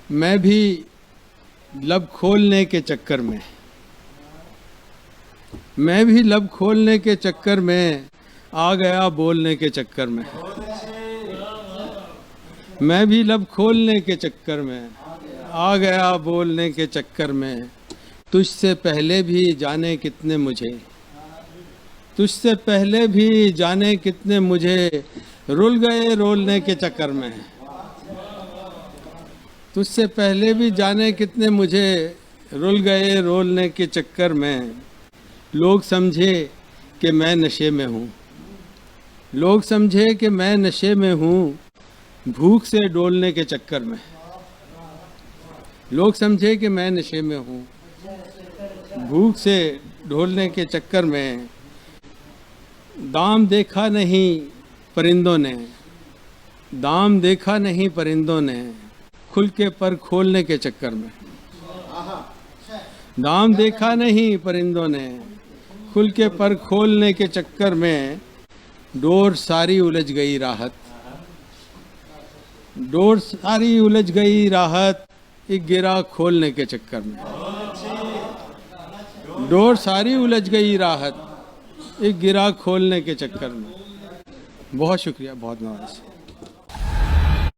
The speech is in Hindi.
मैं भी लब खोलने के चक्कर में, मैं भी लब खोलने के चक्कर में आ गया बोलने के चक्कर में। मैं भी लब खोलने के चक्कर में आ गया बोलने के चक्कर में। तुझसे पहले भी जाने कितने मुझे, तुझसे पहले भी जाने कितने मुझे रुल गए रोलने के चक्कर में। तुझसे पहले भी जाने कितने मुझे रुल गए रोलने के चक्कर में। लोग समझे कि मैं नशे में हूँ, लोग समझे कि मैं नशे में हूँ भूख से डोलने के चक्कर में। लोग समझे कि मैं नशे में हूँ भूख से ढोलने के चक्कर में। दाम देखा नहीं परिंदों ने, दाम देखा नहीं परिंदों ने खुल के पर खोलने के चक्कर में। दाम देखा नहीं परिंदों ने खुल के पर खोलने के चक्कर में। डोर सारी उलझ गई राहत, डोर सारी उलझ गई राहत एक गिरा खोलने के चक्कर में। डोर सारी उलझ गई राहत एक गिरा खोलने के चक्कर में। बहुत शुक्रिया, बहुत नवाज।